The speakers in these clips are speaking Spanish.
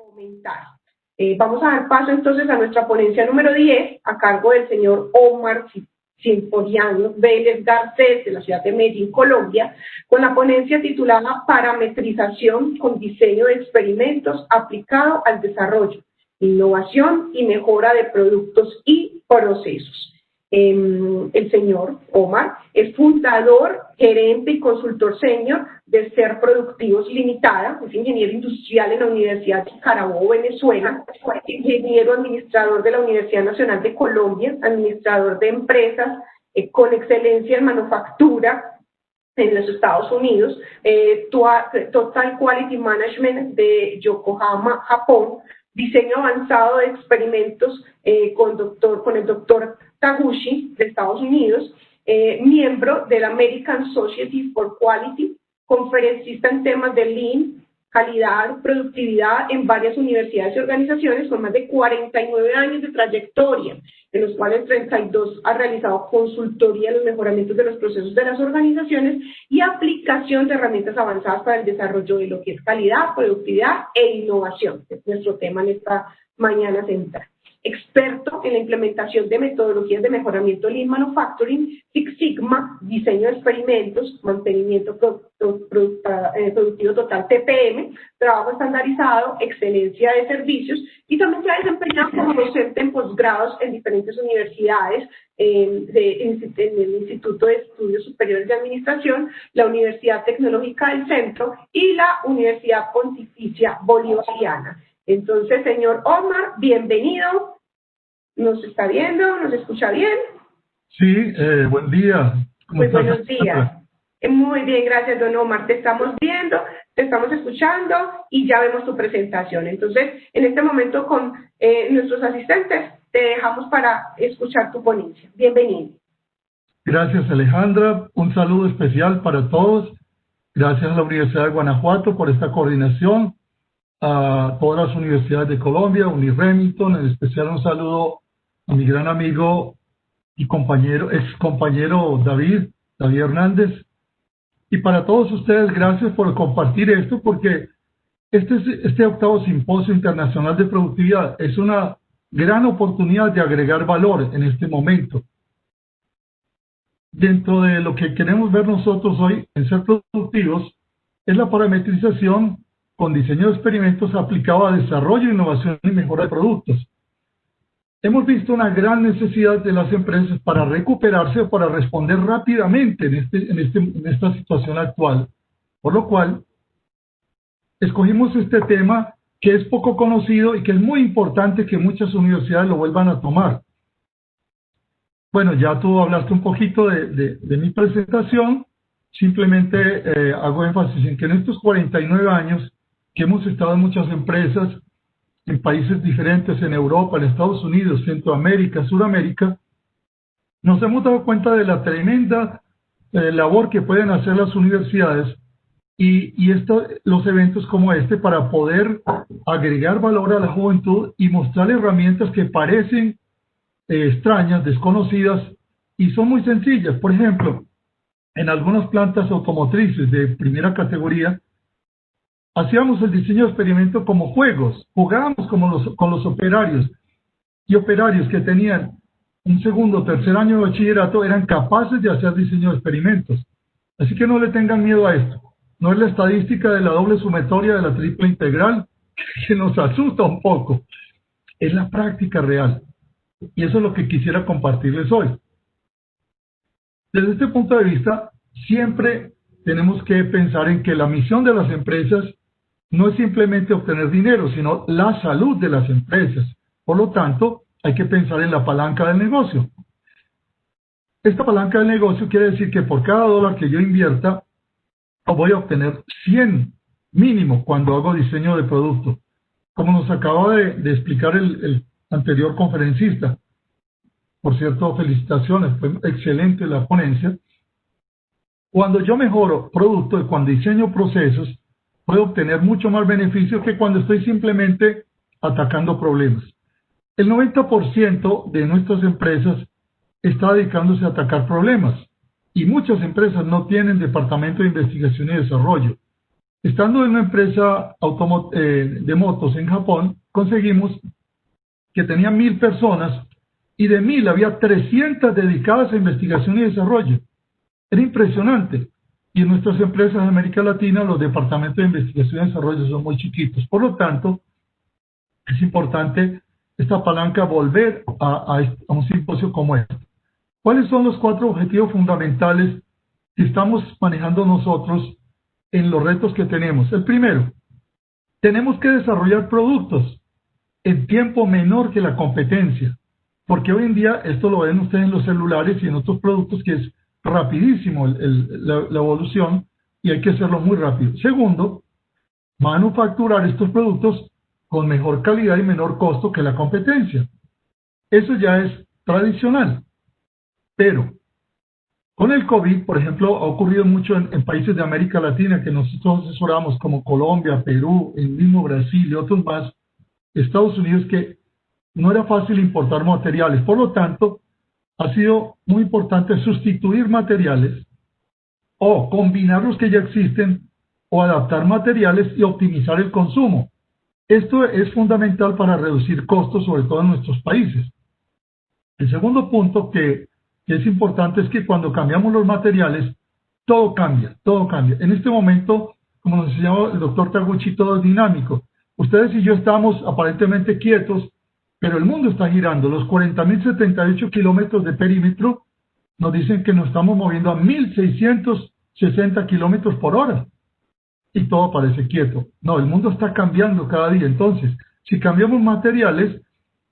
comentar. Vamos a dar paso entonces a nuestra ponencia número 10, a cargo del señor Omar Sinforiano Vélez Garcés, de la ciudad de Medellín, Colombia, con la ponencia titulada Parametrización con diseño de experimentos aplicado al desarrollo, innovación y mejora de productos y procesos. El señor Omar es fundador, gerente y consultor senior de Ser Productivos Limitada, es ingeniero industrial en la Universidad de Carabobo, Venezuela, ingeniero administrador de la Universidad Nacional de Colombia, administrador de empresas con excelencia en manufactura en los Estados Unidos, Total Quality Management de Yokohama, Japón, diseño avanzado de experimentos con el doctor Taguchi de Estados Unidos, miembro de la American Society for Quality, conferencista en temas de Lean, calidad, productividad en varias universidades y organizaciones con más de 49 años de trayectoria, en los cuales 32 ha realizado consultoría en los mejoramientos de los procesos de las organizaciones y aplicación de herramientas avanzadas para el desarrollo de lo que es calidad, productividad e innovación. Es nuestro tema en esta mañana central. Experto en la implementación de metodologías de mejoramiento Lean Manufacturing, Six Sigma, diseño de experimentos, mantenimiento productivo total TPM, trabajo estandarizado, excelencia de servicios, y también se ha desempeñado como docente en posgrados en diferentes universidades, en el Instituto de Estudios Superiores de Administración, la Universidad Tecnológica del Centro y la Universidad Pontificia Bolivariana. Entonces, señor Omar, bienvenido. ¿Nos está viendo? ¿Nos escucha bien? Sí, buen día. Pues buenos días. Muy bien, gracias, don Omar. Te estamos viendo, te estamos escuchando y ya vemos tu presentación. Entonces, en este momento con nuestros asistentes, te dejamos para escuchar tu ponencia. Bienvenido. Gracias, Alejandra. Un saludo especial para todos. Gracias a la Universidad de Guanajuato por esta coordinación. A todas las universidades de Colombia, Uniremington, en especial un saludo a mi gran amigo y ex compañero David Hernández. Y para todos ustedes, gracias por compartir esto, porque este octavo Simposio Internacional de Productividad es una gran oportunidad de agregar valor en este momento. Dentro de lo que queremos ver nosotros hoy en Ser Productivos es la parametrización con diseño de experimentos aplicado a desarrollo, innovación y mejora de productos. Hemos visto una gran necesidad de las empresas para recuperarse o para responder rápidamente en esta situación actual, por lo cual escogimos este tema que es poco conocido y que es muy importante que muchas universidades lo vuelvan a tomar. Bueno, ya tú hablaste un poquito de mi presentación, simplemente hago énfasis en que en estos 49 años que hemos estado en muchas empresas, en países diferentes, en Europa, en Estados Unidos, Centroamérica, Suramérica, nos hemos dado cuenta de la tremenda labor que pueden hacer las universidades y los eventos como este para poder agregar valor a la juventud y mostrar herramientas que parecen extrañas, desconocidas y son muy sencillas. Por ejemplo, en algunas plantas automotrices de primera categoría, hacíamos el diseño de experimento como juegos, jugábamos con los operarios, y operarios que tenían un segundo o tercer año de bachillerato eran capaces de hacer diseño de experimentos. Así que no le tengan miedo a esto. No es la estadística de la doble sumatoria de la triple integral que nos asusta un poco. Es la práctica real. Y eso es lo que quisiera compartirles hoy. Desde este punto de vista, siempre tenemos que pensar en que la misión de las empresas no es simplemente obtener dinero, sino la salud de las empresas. Por lo tanto, hay que pensar en la palanca del negocio. Esta palanca del negocio quiere decir que por cada dólar que yo invierta, voy a obtener 100 mínimo cuando hago diseño de producto. Como nos acaba de explicar el anterior conferencista. Por cierto, felicitaciones, fue excelente la ponencia. Cuando yo mejoro producto y cuando diseño procesos, puedo obtener mucho más beneficio que cuando estoy simplemente atacando problemas. El 90% de nuestras empresas está dedicándose a atacar problemas y muchas empresas no tienen departamento de investigación y desarrollo. Estando en una empresa de motos en Japón, conseguimos que tenía 1000 personas y de 1000 había 300 dedicadas a investigación y desarrollo. Era impresionante. Y en nuestras empresas de América Latina los departamentos de investigación y desarrollo son muy chiquitos. Por lo tanto, es importante esta palanca volver a un simposio como este. ¿Cuáles son los 4 objetivos fundamentales que estamos manejando nosotros en los retos que tenemos? El primero, tenemos que desarrollar productos en tiempo menor que la competencia, porque hoy en día, esto lo ven ustedes en los celulares y en otros productos, que es rapidísimo la evolución y hay que hacerlo muy rápido. Segundo, manufacturar estos productos con mejor calidad y menor costo que la competencia. Eso ya es tradicional, pero con el COVID, por ejemplo, ha ocurrido mucho en países de América Latina que nosotros asesoramos, como Colombia, Perú, el mismo Brasil y otros más, Estados Unidos, que no era fácil importar materiales. Por lo tanto, ha sido muy importante sustituir materiales o combinar los que ya existen o adaptar materiales y optimizar el consumo. Esto es fundamental para reducir costos, sobre todo en nuestros países. El segundo punto que es importante es que cuando cambiamos los materiales, todo cambia, todo cambia. En este momento, como nos enseñaba el doctor Taguchi, todo es dinámico. Ustedes y yo estamos aparentemente quietos, pero el mundo está girando. Los 40.078 kilómetros de perímetro nos dicen que nos estamos moviendo a 1.660 kilómetros por hora y todo parece quieto. No, el mundo está cambiando cada día. Entonces, si cambiamos materiales,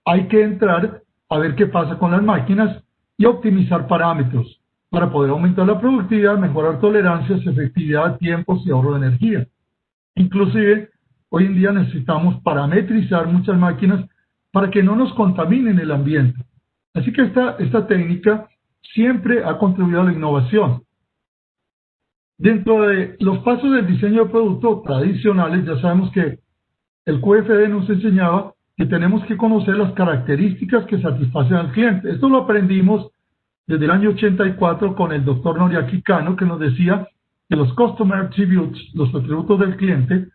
hay que entrar a ver qué pasa con las máquinas y optimizar parámetros para poder aumentar la productividad, mejorar tolerancias, efectividad, tiempos y ahorro de energía. Inclusive, hoy en día necesitamos parametrizar muchas máquinas para que no nos contaminen el ambiente. Así que esta técnica siempre ha contribuido a la innovación. Dentro de los pasos del diseño de producto tradicionales, ya sabemos que el QFD nos enseñaba que tenemos que conocer las características que satisfacen al cliente. Esto lo aprendimos desde el año 84 con el doctor Noriaki Kano, que nos decía que los Customer Attributes, los atributos del cliente,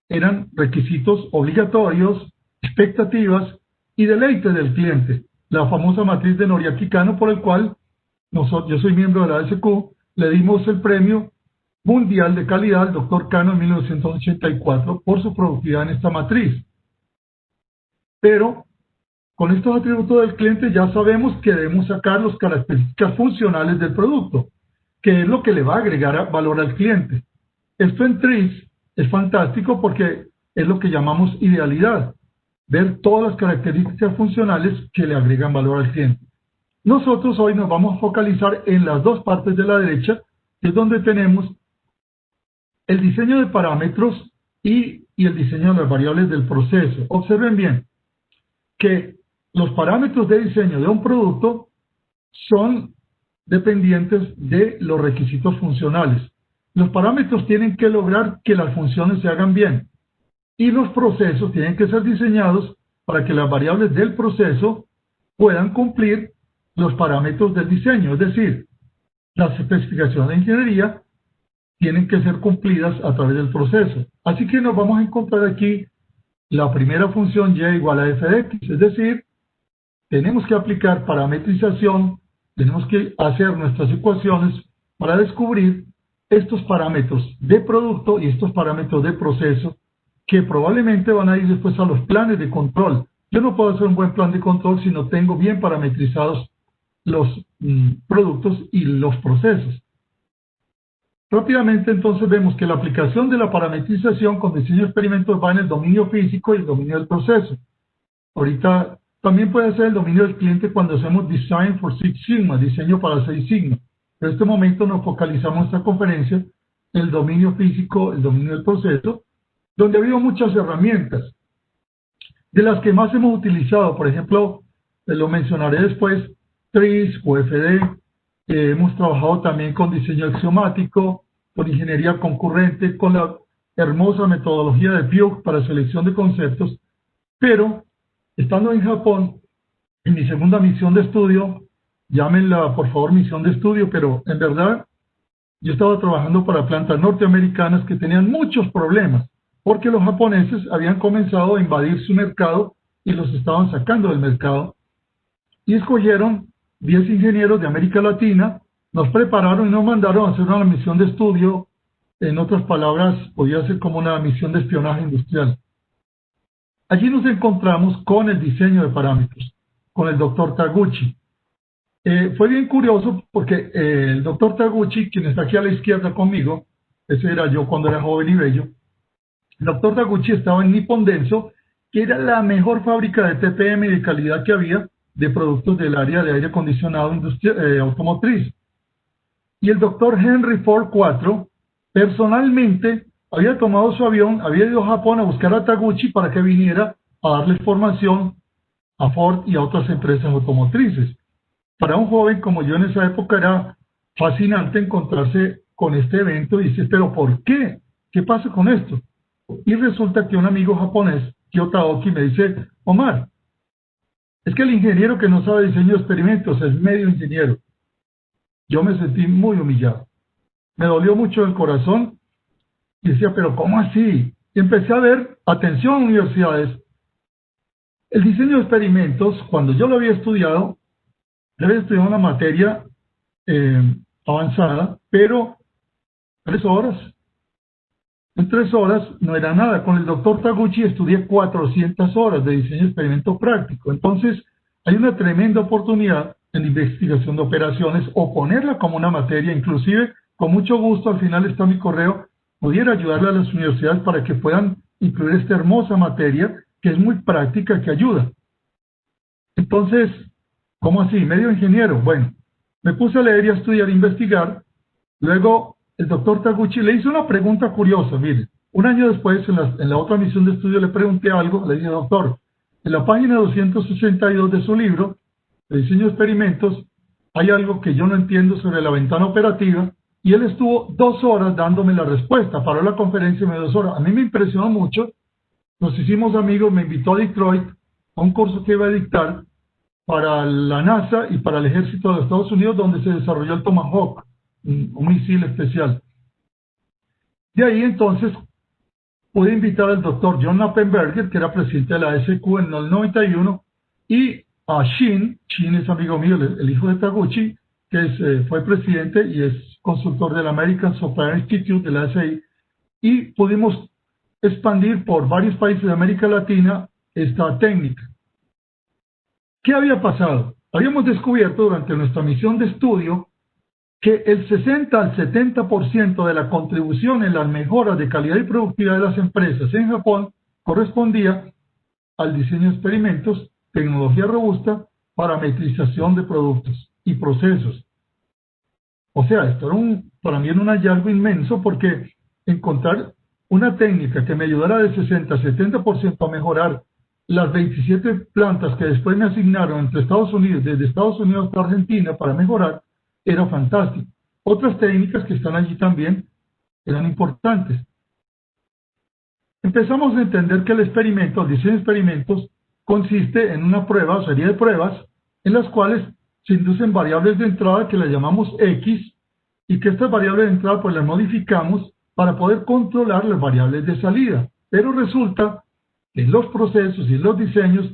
eran requisitos obligatorios, expectativas y deleite del cliente. La famosa matriz de Noriaki Kano, por el cual yo soy miembro de la ASQ, le dimos el premio mundial de calidad al doctor Kano en 1984 por su productividad en esta matriz. Pero con estos atributos del cliente ya sabemos que debemos sacar las características funcionales del producto, que es lo que le va a agregar valor al cliente. Esto en TRIS es fantástico porque es lo que llamamos idealidad, ver todas las características funcionales que le agregan valor al cliente. Nosotros hoy nos vamos a focalizar en las dos partes de la derecha, que es donde tenemos el diseño de parámetros y el diseño de las variables del proceso. Observen bien que los parámetros de diseño de un producto son dependientes de los requisitos funcionales. Los parámetros tienen que lograr que las funciones se hagan bien y los procesos tienen que ser diseñados para que las variables del proceso puedan cumplir los parámetros del diseño, es decir, las especificaciones de ingeniería tienen que ser cumplidas a través del proceso. Así que nos vamos a encontrar aquí la primera función y igual a f de x, es decir, tenemos que aplicar parametrización, tenemos que hacer nuestras ecuaciones para descubrir estos parámetros de producto y estos parámetros de proceso que probablemente van a ir después a los planes de control. Yo no puedo hacer un buen plan de control si no tengo bien parametrizados los productos y los procesos. Rápidamente entonces vemos que la aplicación de la parametrización con diseño de experimentos va en el dominio físico y el dominio del proceso. Ahorita también puede ser el dominio del cliente cuando hacemos Design for Six Sigma, diseño para 6 Sigma. En este momento nos focalizamos en esta conferencia en el dominio físico, el dominio del proceso, donde ha habido muchas herramientas. De las que más hemos utilizado, por ejemplo, lo mencionaré después, TRIS, QFD, hemos trabajado también con diseño axiomático, con ingeniería concurrente, con la hermosa metodología de Buick para selección de conceptos, pero estando en Japón, en mi segunda misión de estudio, llámenla por favor misión de estudio, pero en verdad yo estaba trabajando para plantas norteamericanas que tenían muchos problemas, porque los japoneses habían comenzado a invadir su mercado y los estaban sacando del mercado. Y escogieron 10 ingenieros de América Latina, nos prepararon y nos mandaron a hacer una misión de estudio. En otras palabras, podía ser como una misión de espionaje industrial. Allí nos encontramos con el diseño de parámetros, con el doctor Taguchi. Fue bien curioso porque el doctor Taguchi, quien está aquí a la izquierda conmigo, ese era yo cuando era joven y bello, el doctor Taguchi estaba en Nippon Denso, que era la mejor fábrica de TPM y de calidad que había de productos del área de aire acondicionado automotriz. Y el doctor Henry Ford IV, personalmente, había tomado su avión, había ido a Japón a buscar a Taguchi para que viniera a darle formación a Ford y a otras empresas automotrices. Para un joven como yo en esa época era fascinante encontrarse con este evento y dices, pero ¿por qué? ¿Qué pasa con esto? Y resulta que un amigo japonés, Kyo Taoki, me dice, Omar, es que el ingeniero que no sabe diseño de experimentos es medio ingeniero. Yo me sentí muy humillado. Me dolió mucho el corazón y decía, pero ¿cómo así? Y empecé a ver, atención universidades, el diseño de experimentos, cuando yo lo había estudiado una materia avanzada, pero 3 horas. En 3 horas no era nada. Con el doctor Taguchi estudié 400 horas de diseño de experimento práctico. Entonces, hay una tremenda oportunidad en investigación de operaciones o ponerla como una materia, inclusive con mucho gusto, al final está mi correo, pudiera ayudarle a las universidades para que puedan incluir esta hermosa materia que es muy práctica, que ayuda. Entonces, ¿cómo así? ¿Medio ingeniero? Bueno, me puse a leer y a estudiar e investigar. Luego, el doctor Taguchi le hizo una pregunta curiosa. Mire, un año después, en la otra misión de estudio, le pregunté algo. Le dije, doctor, en la página 262 de su libro, de diseño de experimentos, hay algo que yo no entiendo sobre la ventana operativa. Y él estuvo 2 horas dándome la respuesta. Paró la conferencia y me dio 2 horas. A mí me impresionó mucho. Nos hicimos amigos, me invitó a Detroit a un curso que iba a dictar para la NASA y para el ejército de Estados Unidos, donde se desarrolló el Tomahawk, un misil especial. De ahí entonces pude invitar al doctor John Nappenberger, que era presidente de la SQ en el 91, y a Shin es amigo mío, el hijo de Taguchi, que fue presidente y es consultor del American Software Institute de la SI, y pudimos expandir por varios países de América Latina esta técnica. ¿Qué había pasado? Habíamos descubierto durante nuestra misión de estudio que el 60 al 70% de la contribución en las mejoras de calidad y productividad de las empresas en Japón correspondía al diseño de experimentos, tecnología robusta, parametrización de productos y procesos. O sea, esto era para mí era un hallazgo inmenso, porque encontrar una técnica que me ayudara de 60 a 70% a mejorar las 27 plantas que después me asignaron desde Estados Unidos hasta Argentina para mejorar, era fantástico. Otras técnicas que están allí también eran importantes. Empezamos a entender que el diseño de experimentos, consiste en una serie de pruebas, en las cuales se inducen variables de entrada que las llamamos X, y que estas variables de entrada pues las modificamos para poder controlar las variables de salida. Pero resulta que en los procesos y en los diseños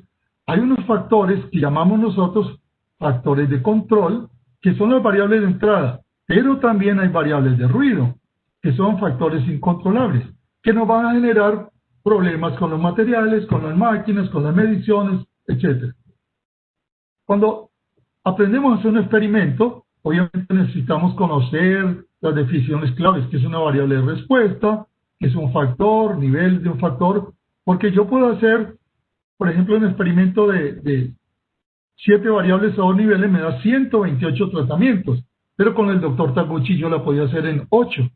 hay unos factores que llamamos nosotros factores de control, que son las variables de entrada, pero también hay variables de ruido, que son factores incontrolables, que nos van a generar problemas con los materiales, con las máquinas, con las mediciones, etc. Cuando aprendemos a hacer un experimento, obviamente necesitamos conocer las definiciones claves, que es una variable de respuesta, que es un factor, nivel de un factor, porque yo puedo hacer, por ejemplo, un experimento de 7 variables a 2 niveles, me da 128 tratamientos, pero con el doctor Taguchi yo la podía hacer en 8.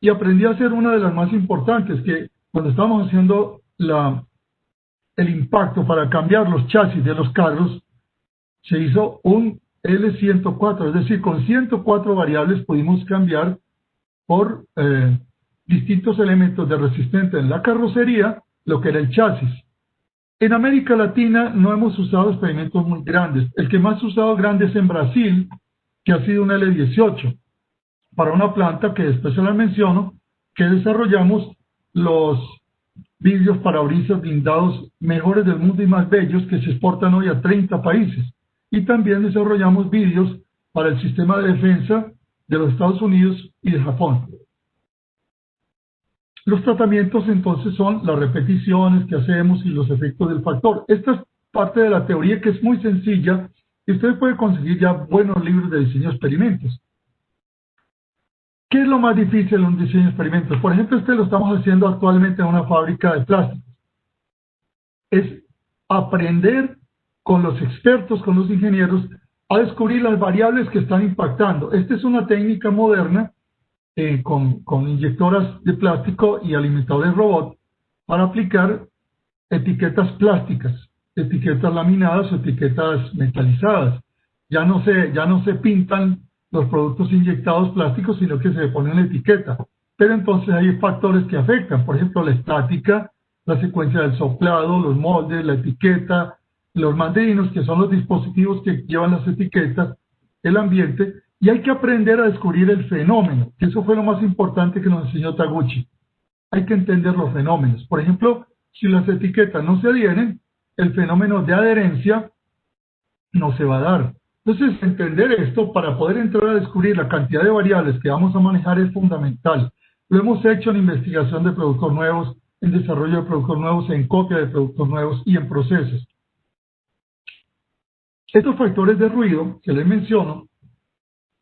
Y aprendí a hacer una de las más importantes, que cuando estábamos haciendo el impacto para cambiar los chasis de los carros, se hizo un L104, es decir, con 104 variables pudimos cambiar por distintos elementos de resistencia en la carrocería lo que era el chasis. En América Latina no hemos usado experimentos muy grandes. El que más ha usado grande es en Brasil, que ha sido un L18. para una planta que después se la menciono, que desarrollamos los vidrios parabrisas blindados mejores del mundo y más bellos que se exportan hoy a 30 países. Y también desarrollamos vidrios para el sistema de defensa de los Estados Unidos y de Japón. Los tratamientos entonces son las repeticiones que hacemos y los efectos del factor. Esta es parte de la teoría que es muy sencilla y usted puede conseguir ya buenos libros de diseño de experimentos. ¿Qué es lo más difícil en un diseño de experimentos? Por ejemplo, lo estamos haciendo actualmente en una fábrica de plásticos. Es aprender con los expertos, con los ingenieros, a descubrir las variables que están impactando. Esta es una técnica moderna con inyectoras de plástico y alimentadores robot para aplicar etiquetas plásticas, etiquetas laminadas o etiquetas metalizadas. Ya no se pintan los productos inyectados plásticos, sino que se le pone una etiqueta. Pero entonces hay factores que afectan, por ejemplo, la estática, la secuencia del soplado, los moldes, la etiqueta, los mandrinos, que son los dispositivos que llevan las etiquetas, el ambiente, y hay que aprender a descubrir el fenómeno, que eso fue lo más importante que nos enseñó Taguchi. Hay que entender los fenómenos. Por ejemplo, si las etiquetas no se adhieren, el fenómeno de adherencia no se va a dar. Entonces, entender esto para poder entrar a descubrir la cantidad de variables que vamos a manejar es fundamental. Lo hemos hecho en investigación de productos nuevos, en desarrollo de productos nuevos, en copia de productos nuevos y en procesos. Estos factores de ruido que les menciono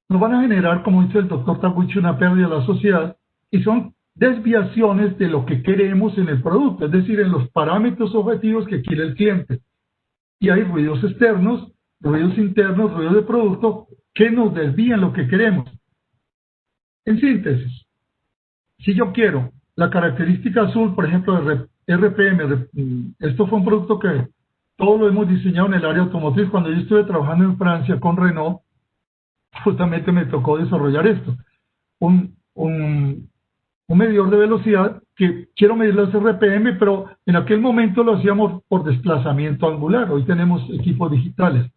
nos van a generar, como dice el doctor Taguchi, una pérdida de la sociedad y son desviaciones de lo que queremos en el producto, es decir, en los parámetros objetivos que quiere el cliente. Y hay ruidos externos, ruidos internos, ruidos de producto que nos desvían lo que queremos. En síntesis, si yo quiero la característica azul, por ejemplo, de RPM, esto fue un producto que todo lo hemos diseñado en el área automotriz. Cuando yo estuve trabajando en Francia con Renault, justamente me tocó desarrollar esto. Un medidor de velocidad que quiero medir las RPM, pero en aquel momento lo hacíamos por desplazamiento angular. Hoy tenemos equipos digitales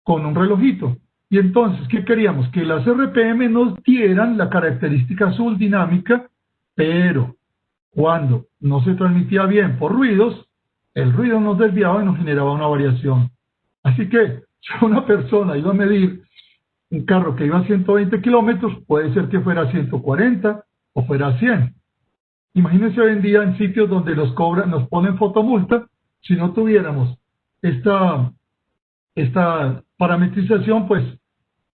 con un relojito. Y entonces, ¿qué queríamos? Que las RPM nos dieran la característica azul dinámica, pero cuando no se transmitía bien por ruidos, el ruido nos desviaba y nos generaba una variación. Así que si una persona iba a medir un carro que iba a 120 kilómetros, puede ser que fuera a 140 o fuera a 100. Imagínense hoy en día en sitios donde nos ponen fotomulta. Si no tuviéramos esta parametrización, pues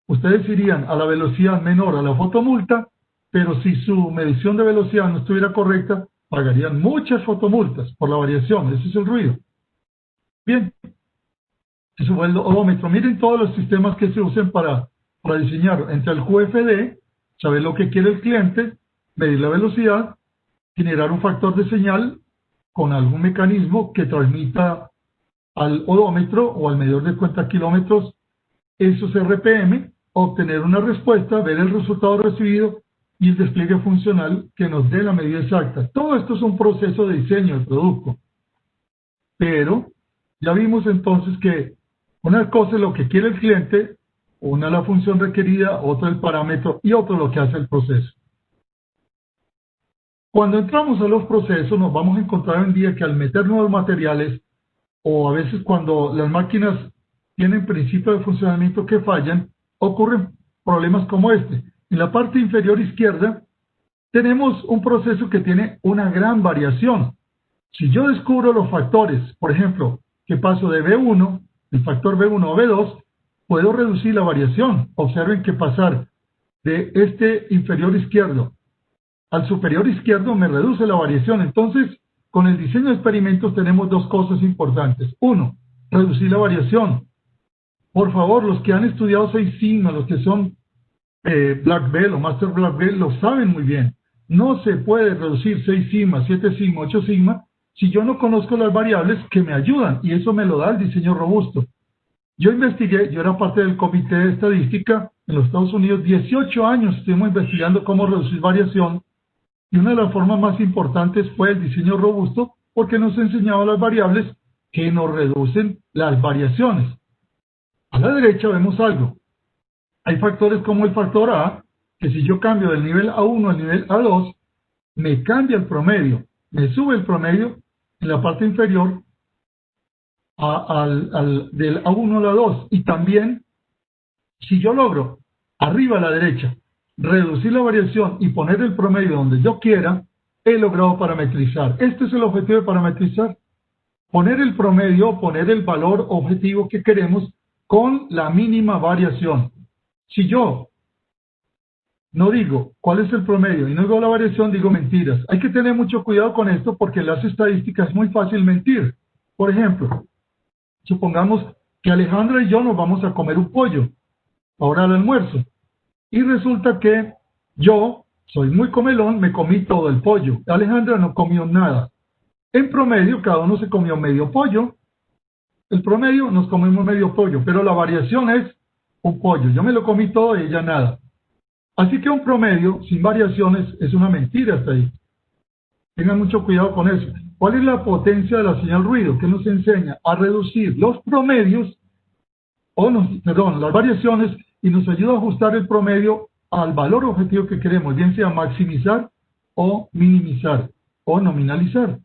ustedes irían a la velocidad menor a la fotomulta, pero si su medición de velocidad no estuviera correcta, pagarían muchas fotomultas por la variación. Ese es el ruido. Bien, eso fue el odómetro. Miren todos los sistemas que se usan para diseñar. Entre el QFD, saber lo que quiere el cliente, medir la velocidad, generar un factor de señal con algún mecanismo que transmita al odómetro o al medidor de cuenta kilómetros esos RPM, obtener una respuesta, ver el resultado recibido y el despliegue funcional que nos dé la medida exacta. Todo esto es un proceso de diseño del producto. Pero ya vimos entonces que una cosa es lo que quiere el cliente, una la función requerida, otra el parámetro y otro lo que hace el proceso. Cuando entramos a los procesos nos vamos a encontrar un día que al meter nuevos materiales o a veces cuando las máquinas tienen principios de funcionamiento que fallan, ocurren problemas como este. En la parte inferior izquierda tenemos un proceso que tiene una gran variación. Si yo descubro los factores, por ejemplo, que paso de B1, el factor B1 a B2, puedo reducir la variación. Observen que pasar de este inferior izquierdo al superior izquierdo me reduce la variación. Entonces, con el diseño de experimentos tenemos dos cosas importantes. Uno, reducir la variación. Por favor, los que han estudiado 6 sigma, los que son Black Belt o Master Black Belt, lo saben muy bien. No se puede reducir 6 sigma, 7 sigma, 8 sigma, si yo no conozco las variables que me ayudan, y eso me lo da el diseño robusto. Yo investigué, yo era parte del comité de estadística en los Estados Unidos, 18 años estuvimos investigando cómo reducir variación, y una de las formas más importantes fue el diseño robusto, porque nos enseñaba las variables que nos reducen las variaciones. A la derecha vemos algo. Hay factores como el factor A, que si yo cambio del nivel A1 al nivel A2, me cambia el promedio, me sube el promedio en la parte inferior del A1 al A2. Y también, si yo logro arriba a la derecha reducir la variación y poner el promedio donde yo quiera, he logrado parametrizar. Este es el objetivo de parametrizar: poner el promedio, poner el valor objetivo que queremos con la mínima variación. Si yo no digo cuál es el promedio y no digo la variación, digo mentiras. Hay que tener mucho cuidado con esto porque en las estadísticas es muy fácil mentir. Por ejemplo, supongamos que Alejandra y yo nos vamos a comer un pollo ahora al almuerzo. Y resulta que yo soy muy comelón, me comí todo el pollo. Alejandra no comió nada. En promedio, cada uno se comió medio pollo. El promedio nos comimos medio pollo, pero la variación es un pollo. Yo me lo comí todo y ella nada. Así que un promedio sin variaciones es una mentira hasta ahí. Tengan mucho cuidado con eso. ¿Cuál es la potencia de la señal ruido? Que nos enseña a reducir los promedios, las variaciones, y nos ayuda a ajustar el promedio al valor objetivo que queremos, bien sea maximizar o minimizar o nominalizar.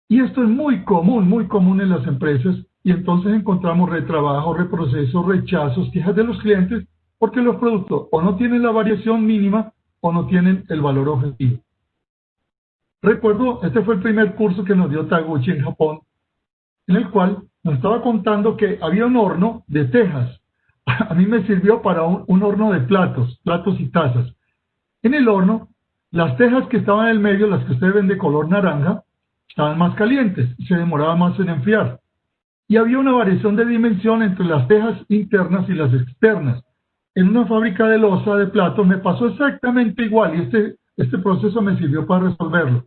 Y esto es muy común en las empresas, y entonces encontramos retrabajo, reprocesos, rechazos, quejas de los clientes, porque los productos o no tienen la variación mínima o no tienen el valor objetivo. Recuerdo, este fue el primer curso que nos dio Taguchi en Japón, en el cual nos estaba contando que había un horno de tejas. A mí me sirvió para un horno de platos y tazas. En el horno, las tejas que estaban en el medio, las que ustedes ven de color naranja, estaban más calientes y se demoraba más en enfriar. Y había una variación de dimensión entre las tejas internas y las externas. En una fábrica de loza de platos me pasó exactamente igual, y este proceso me sirvió para resolverlo.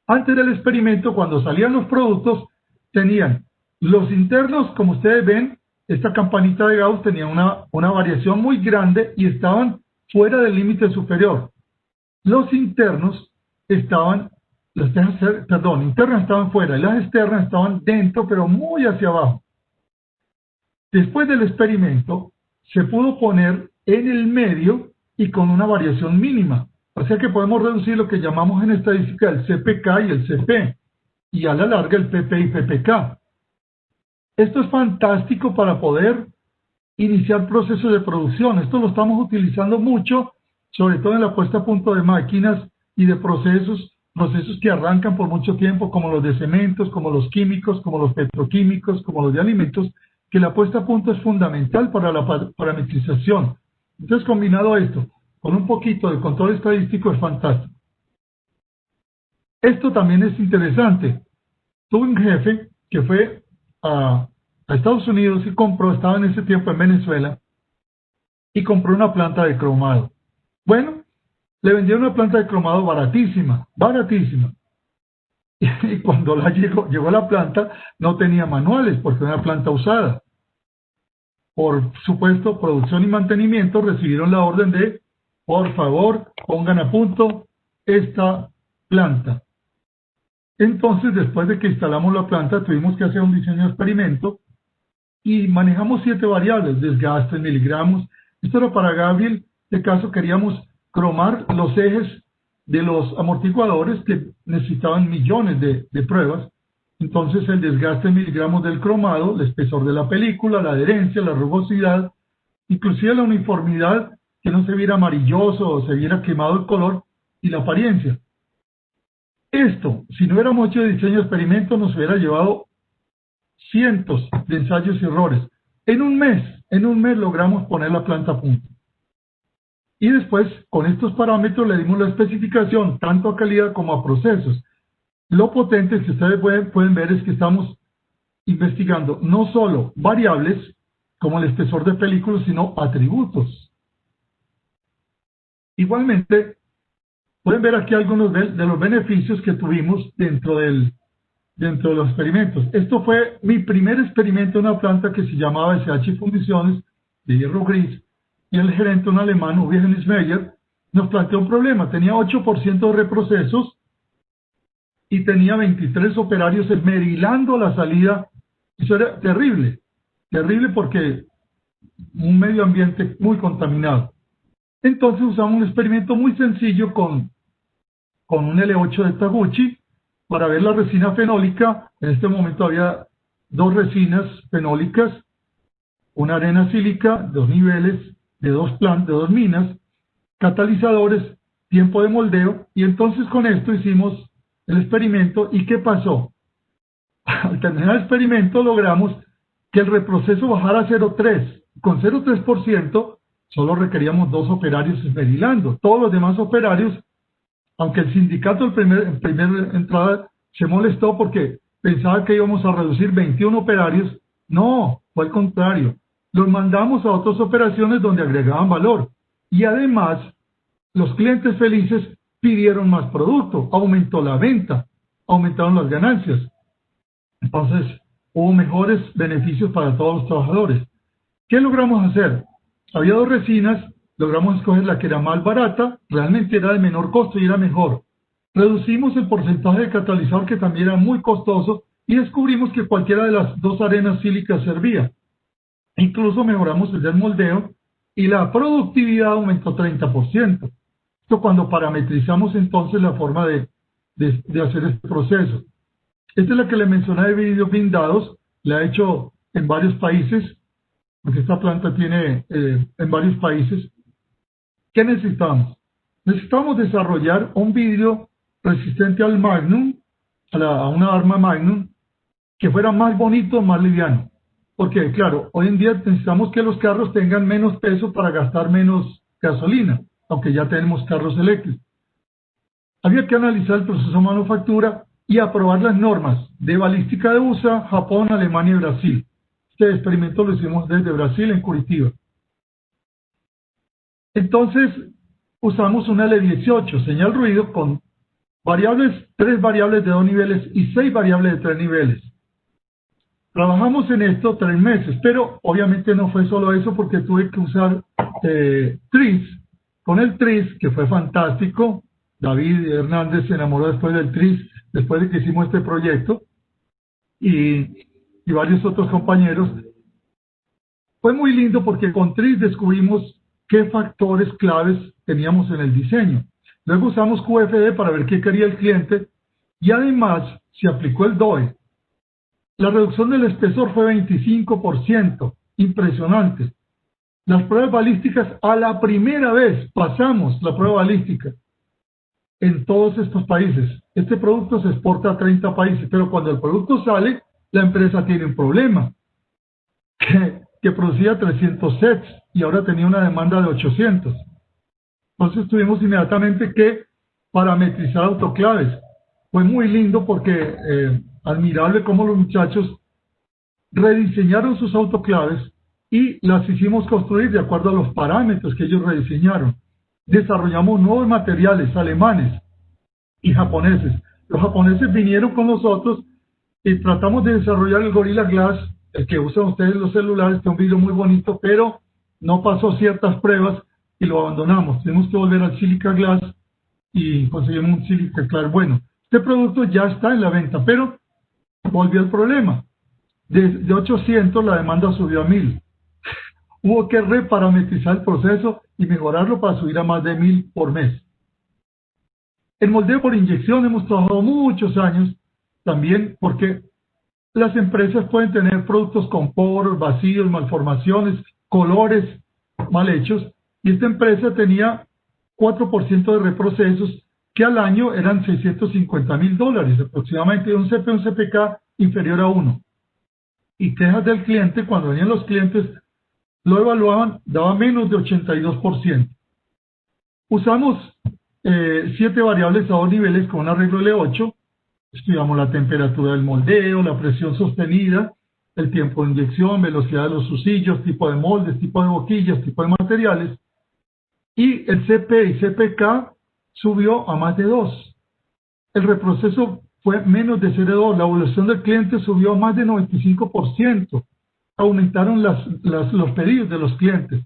Antes del experimento, cuando salían los productos, tenían los internos, como ustedes ven, esta campanita de Gauss tenía una variación muy grande y estaban fuera del límite superior. Los internos estaban, internas estaban fuera y las externas estaban dentro, pero muy hacia abajo. Después del experimento, se pudo poner en el medio y con una variación mínima. O sea que podemos reducir lo que llamamos en estadística el CPK y el CP, y a la larga el PP y PPK. Esto es fantástico para poder iniciar procesos de producción. Esto lo estamos utilizando mucho, sobre todo en la puesta a punto de máquinas y de procesos que arrancan por mucho tiempo, como los de cementos, como los químicos, como los petroquímicos, como los de alimentos, que la puesta a punto es fundamental para la parametrización. Entonces, combinado esto con un poquito de control estadístico, es fantástico. Esto también es interesante. Tuve un jefe que fue a Estados Unidos y estaba en ese tiempo en Venezuela, y compró una planta de cromado. Bueno, le vendieron una planta de cromado baratísima. Y cuando llegó la planta, no tenía manuales porque era una planta usada. Por supuesto, producción y mantenimiento recibieron la orden de, por favor, pongan a punto esta planta. Entonces, después de que instalamos la planta, tuvimos que hacer un diseño de experimento y manejamos 7 variables: desgaste, miligramos. Esto era para Gabriel. De caso, queríamos cromar los ejes de los amortiguadores que necesitaban millones de pruebas. Entonces, el desgaste en miligramos del cromado, el espesor de la película, la adherencia, la rugosidad, inclusive la uniformidad, que no se viera amarilloso o se viera quemado el color, y la apariencia. Esto, si no hubiéramos hecho diseño de experimento, nos hubiera llevado cientos de ensayos y errores. En un mes logramos poner la planta a punto. Y después, con estos parámetros, le dimos la especificación tanto a calidad como a procesos. Lo potente que ustedes pueden ver es que estamos investigando no solo variables, como el espesor de películas, sino atributos. Igualmente, pueden ver aquí algunos de los beneficios que tuvimos dentro de los experimentos. Esto fue mi primer experimento en una planta que se llamaba SH Fundiciones de hierro gris, y el gerente, un alemán, Uwe Hensmeyer, nos planteó un problema. Tenía 8% de reprocesos y tenía 23 operarios esmerilando la salida. Eso era terrible porque un medio ambiente muy contaminado. Entonces usamos un experimento muy sencillo con un L8 de Taguchi para ver la resina fenólica. En este momento había dos resinas fenólicas, una arena sílica, dos niveles de dos minas, catalizadores, tiempo de moldeo, y entonces con esto hicimos el experimento. ¿Y qué pasó? Al terminar el experimento logramos que el reproceso bajara a 0,3. Con 0,3% solo requeríamos 2 operarios esmerilando. Todos los demás operarios, aunque el sindicato en primera entrada se molestó porque pensaba que íbamos a reducir 21 operarios, no, fue al contrario. Los mandamos a otras operaciones donde agregaban valor. Y además, los clientes felices pidieron más producto, aumentó la venta, aumentaron las ganancias. Entonces, hubo mejores beneficios para todos los trabajadores. ¿Qué logramos hacer? Había dos resinas, logramos escoger la que era más barata, realmente era de menor costo y era mejor. Reducimos el porcentaje de catalizador, que también era muy costoso, y descubrimos que cualquiera de las dos arenas sílicas servía. Incluso mejoramos el desmoldeo y la productividad aumentó 30%. Esto cuando parametrizamos entonces la forma de hacer este proceso. Esta es la que le mencioné de vidrios blindados, la he hecho en varios países, porque esta planta tiene en varios países. ¿Qué necesitamos? Necesitamos desarrollar un vidrio resistente al Magnum, a una arma Magnum, que fuera más bonito, más liviano. Porque, claro, hoy en día necesitamos que los carros tengan menos peso para gastar menos gasolina, aunque ya tenemos carros eléctricos. Había que analizar el proceso de manufactura y aprobar las normas de balística de USA, Japón, Alemania y Brasil. Este experimento lo hicimos desde Brasil, en Curitiba. Entonces, usamos una L18, señal ruido, con variables, 3 variables de 2 niveles y 6 variables de 3 niveles. Trabajamos en esto 3 meses, pero obviamente no fue solo eso, porque tuve que usar tris. Con el tris, que fue fantástico, David Hernández se enamoró después del tris, después de que hicimos este proyecto, y varios otros compañeros. Fue muy lindo porque con tris descubrimos qué factores claves teníamos en el diseño. Luego usamos QFD para ver qué quería el cliente, y además se aplicó el DOE. La reducción del espesor fue 25%, impresionante. Las pruebas balísticas, a la primera vez pasamos la prueba balística en todos estos países. Este producto se exporta a 30 países, pero cuando el producto sale, la empresa tiene un problema, que producía 300 sets y ahora tenía una demanda de 800. Entonces tuvimos inmediatamente que parametrizar autoclaves. Fue muy lindo porque admirable cómo los muchachos rediseñaron sus autoclaves y las hicimos construir de acuerdo a los parámetros que ellos rediseñaron. Desarrollamos nuevos materiales alemanes y japoneses. Los japoneses vinieron con nosotros y tratamos de desarrollar el Gorilla Glass, el que usan ustedes en los celulares, que es un vidrio muy bonito, pero no pasó ciertas pruebas y lo abandonamos. Tuvimos que volver al Silica Glass y conseguimos un Silica Glass bueno. Este producto ya está en la venta, pero volvió el problema. De 800 la demanda subió a 1000. Hubo que reparametrizar el proceso y mejorarlo para subir a más de 1000 por mes. El moldeo por inyección hemos trabajado muchos años también, porque las empresas pueden tener productos con poros, vacíos, malformaciones, colores mal hechos, y esta empresa tenía 4% de reprocesos, que al año eran $650,000, aproximadamente un CP, un CPK inferior a 1. Y quejas del cliente, cuando venían los clientes, lo evaluaban, daba menos de 82%. Usamos 7 variables a 2 niveles con un arreglo L8. Estudiamos la temperatura del moldeo, la presión sostenida, el tiempo de inyección, velocidad de los usillos, tipo de moldes, tipo de boquillas, tipo de materiales. Y el CP y CPK subió a más de 2. El reproceso fue menos de 0,2. La evaluación del cliente subió a más de 95%. Aumentaron los pedidos de los clientes.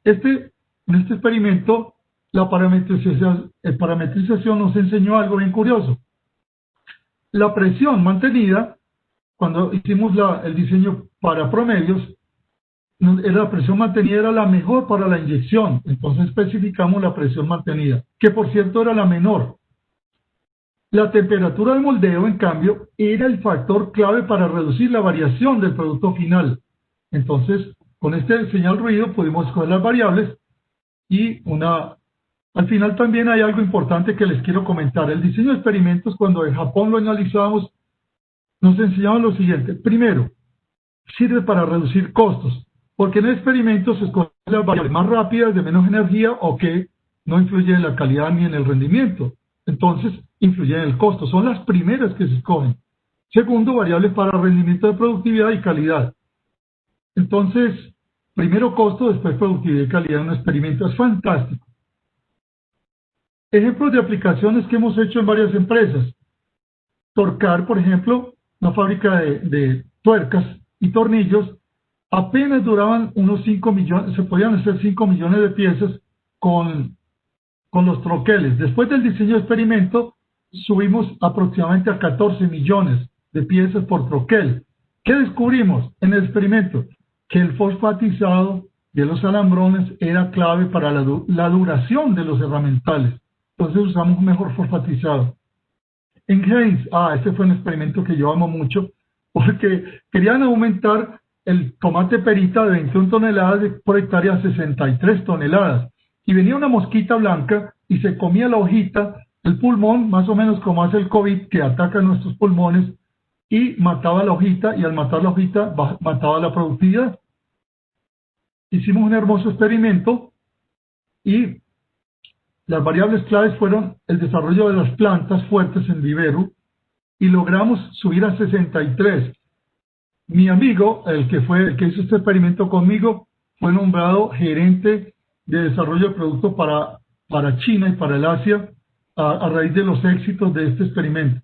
En este experimento, la parametrización nos enseñó algo bien curioso. La presión mantenida, cuando hicimos el diseño para promedios, la presión mantenida era la mejor para la inyección, entonces especificamos la presión mantenida, que por cierto era la menor. La temperatura de moldeo, en cambio, era el factor clave para reducir la variación del producto final. Entonces, con este señal ruido pudimos escoger las variables y al final también hay algo importante que les quiero comentar. El diseño de experimentos, cuando en Japón lo analizábamos, nos enseñaban lo siguiente. Primero, sirve para reducir costos, porque en el experimento se escogen las variables más rápidas, de menos energía o que no influyen en la calidad ni en el rendimiento. Entonces, influyen en el costo. Son las primeras que se escogen. Segundo, variables para rendimiento de productividad y calidad. Entonces, primero costo, después productividad y calidad en un experimento. Es fantástico. Ejemplos de aplicaciones que hemos hecho en varias empresas. Torcar, por ejemplo, una fábrica de tuercas y tornillos, apenas duraban unos 5 millones, se podían hacer 5 millones de piezas con los troqueles. Después del diseño de experimento, subimos aproximadamente a 14 millones de piezas por troquel. ¿Qué descubrimos en el experimento? Que el fosfatizado de los alambrones era clave para la duración de los herramientales. Entonces usamos un mejor fosfatizado. En Heinz, este fue un experimento que yo amo mucho, porque querían aumentar el tomate perita de 21 toneladas por hectárea a 63 toneladas. Y venía una mosquita blanca y se comía la hojita, el pulmón, más o menos como hace el COVID, que ataca nuestros pulmones, y mataba la hojita, y al matar la hojita, mataba la productividad. Hicimos un hermoso experimento, y las variables claves fueron el desarrollo de las plantas fuertes en vivero, y logramos subir a 63. Mi amigo, el que hizo este experimento conmigo, fue nombrado gerente de desarrollo de productos para China y para el Asia a raíz de los éxitos de este experimento.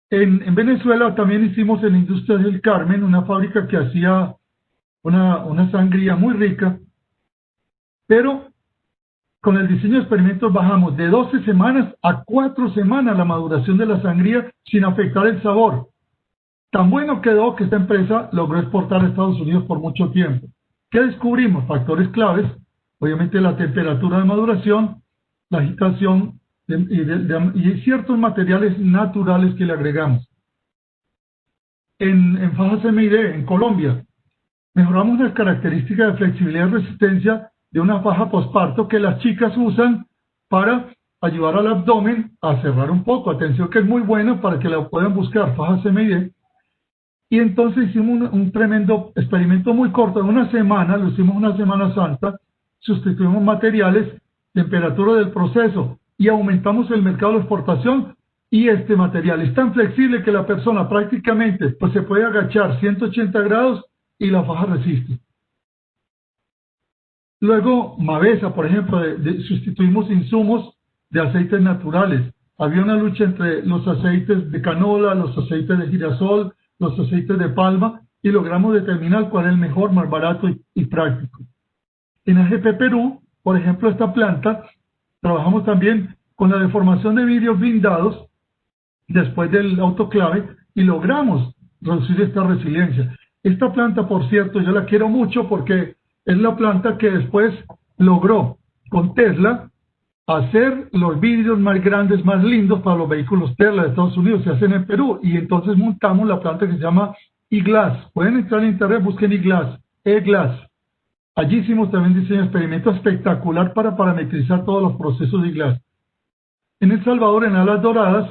En Venezuela también hicimos en Industrias del Carmen una fábrica que hacía una sangría muy rica, pero con el diseño de experimentos bajamos de 12 semanas a 4 semanas la maduración de la sangría sin afectar el sabor. Tan bueno quedó que esta empresa logró exportar a Estados Unidos por mucho tiempo. ¿Qué descubrimos? Factores claves, obviamente la temperatura de maduración, la agitación y ciertos materiales naturales que le agregamos. En fajas MID, en Colombia, mejoramos las características de flexibilidad y resistencia de una faja posparto que las chicas usan para ayudar al abdomen a cerrar un poco. Atención que es muy bueno para que la puedan buscar, fajas MID. Y entonces hicimos un tremendo experimento muy corto, en una semana, lo hicimos una Semana Santa, sustituimos materiales, temperatura del proceso y aumentamos el mercado de exportación. Y este material es tan flexible que la persona prácticamente se puede agachar 180 grados y la faja resiste. Luego, Mavesa, por ejemplo, sustituimos insumos de aceites naturales. Había una lucha entre los aceites de canola, los aceites de girasol, los aceites de palma, y logramos determinar cuál es el mejor, más barato y práctico. En AGP Perú, por ejemplo, esta planta, trabajamos también con la deformación de vidrios blindados después del autoclave y logramos reducir esta resiliencia. Esta planta, por cierto, yo la quiero mucho porque es la planta que después logró con Tesla hacer los vidrios más grandes, más lindos para los vehículos Tesla de Estados Unidos. Se hacen en Perú y entonces montamos la planta que se llama E-Glass. Pueden entrar en internet, busquen E-Glass. Allí hicimos también diseño de experimento espectacular para parametrizar todos los procesos de E-Glass. En El Salvador, en Alas Doradas,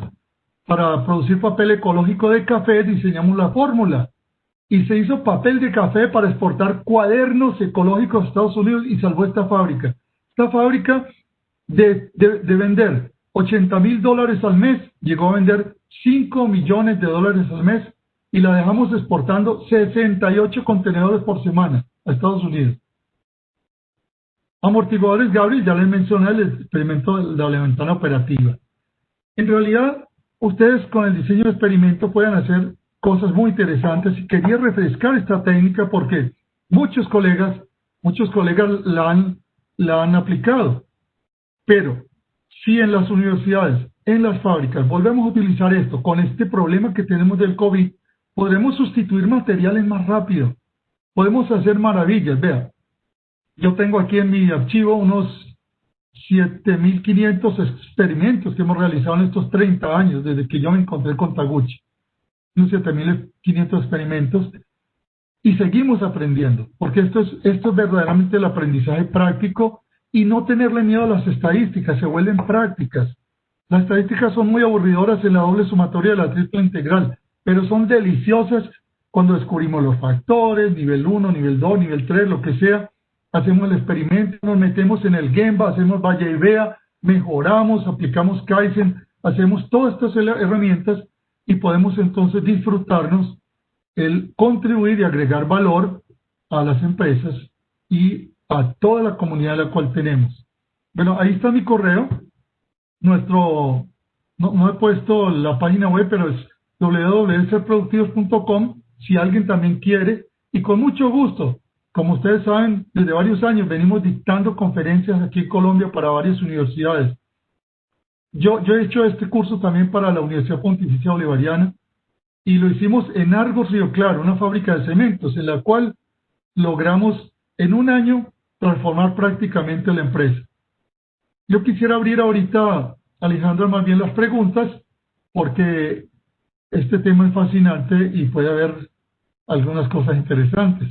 para producir papel ecológico de café, diseñamos la fórmula. Y se hizo papel de café para exportar cuadernos ecológicos a Estados Unidos y salvó esta fábrica. Esta fábrica de vender $80,000 al mes, llegó a vender $5 millones al mes y la dejamos exportando 68 contenedores por semana a Estados Unidos. Amortiguadores Gabriel, ya les mencioné el experimento de la ventana operativa. En realidad, ustedes con el diseño de experimento pueden hacer cosas muy interesantes y quería refrescar esta técnica porque muchos colegas la han aplicado. Pero si en las universidades, en las fábricas, volvemos a utilizar esto con este problema que tenemos del COVID, podremos sustituir materiales más rápido. podemos hacer maravillas. Vea, yo tengo aquí en mi archivo unos 7.500 experimentos que hemos realizado en estos 30 años, desde que yo me encontré con Taguchi. Unos 7.500 experimentos, y seguimos aprendiendo, porque esto es verdaderamente el aprendizaje práctico, y no tenerle miedo a las estadísticas, se vuelven prácticas. Las estadísticas son muy aburridoras en la doble sumatoria de la triple integral, pero son deliciosas cuando descubrimos los factores, nivel 1, nivel 2, nivel 3, lo que sea. Hacemos el experimento, nos metemos en el Gemba, hacemos vaya y vea, mejoramos, aplicamos Kaizen, hacemos todas estas herramientas y podemos entonces disfrutarnos el contribuir y agregar valor a las empresas y a toda la comunidad a la cual tenemos. Bueno, ahí está mi correo. No he puesto la página web, pero es www.serproductivos.com si alguien también quiere, y con mucho gusto. Como ustedes saben, desde varios años venimos dictando conferencias aquí en Colombia para varias universidades. Yo he hecho este curso también para la Universidad Pontificia Bolivariana, y lo hicimos en Argos, Río Claro, una fábrica de cementos, en la cual logramos en un año transformar prácticamente la empresa. Yo quisiera abrir ahorita, Alejandra, más bien las preguntas, porque este tema es fascinante y puede haber algunas cosas interesantes.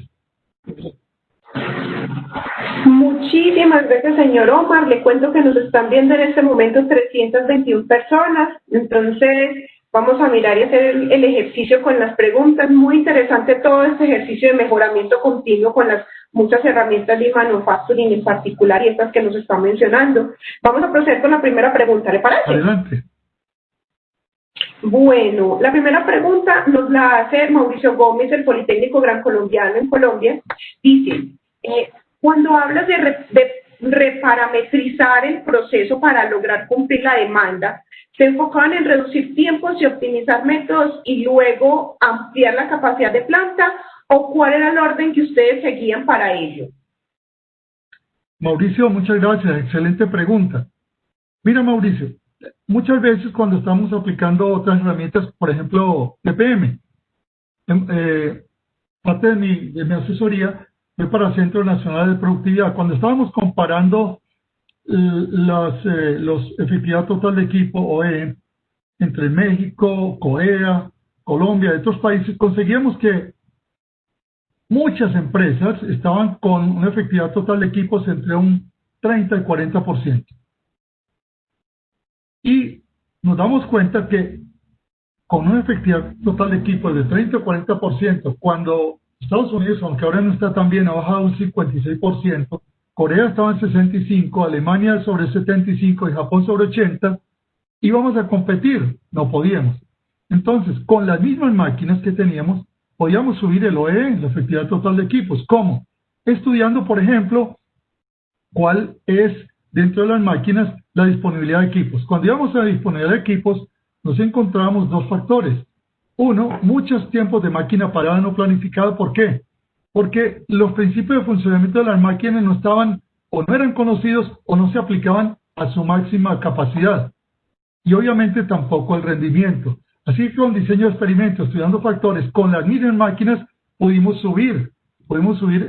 Muchísimas gracias, señor Omar. Le cuento que nos están viendo en este momento 321 personas. Entonces, vamos a mirar y hacer el ejercicio con las preguntas. Muy interesante todo este ejercicio de mejoramiento continuo con las muchas herramientas de manufacturing en particular y estas que nos están mencionando. Vamos a proceder con la primera pregunta, ¿le parece? Adelante. Bueno, la primera pregunta nos la hace Mauricio Gómez del Politécnico Gran Colombiano en Colombia. Dice, cuando hablas de reparametrizar el proceso para lograr cumplir la demanda, ¿se enfocaban en reducir tiempos y optimizar métodos y luego ampliar la capacidad de planta? ¿O cuál era el orden que ustedes seguían para ello? Mauricio, muchas gracias. Excelente pregunta. Mira, Mauricio, muchas veces cuando estamos aplicando otras herramientas, por ejemplo, TPM, parte de mi asesoría fue para Centro Nacional de Productividad. Cuando estábamos comparando los efectividad total de equipo, OE, entre México, Corea, Colombia y otros países, conseguíamos que muchas empresas estaban con una efectividad total de equipos entre un 30 y 40%. Y nos damos cuenta que con una efectividad total de equipos de 30 o 40%, cuando Estados Unidos, aunque ahora no está tan bien, ha bajado un 56%, Corea estaba en 65%, Alemania sobre 75% y Japón sobre 80%, íbamos a competir, no podíamos. Entonces, con las mismas máquinas que teníamos, podíamos subir el OE, la efectividad total de equipos. ¿Cómo? Estudiando, por ejemplo, cuál es dentro de las máquinas la disponibilidad de equipos. Cuando íbamos a la disponibilidad de equipos, nos encontrábamos dos factores. Uno, muchos tiempos de máquina parada no planificada. ¿Por qué? Porque los principios de funcionamiento de las máquinas no estaban o no eran conocidos o no se aplicaban a su máxima capacidad. Y obviamente tampoco el rendimiento. Así que con diseño de experimentos, estudiando factores, con las mismas máquinas pudimos subir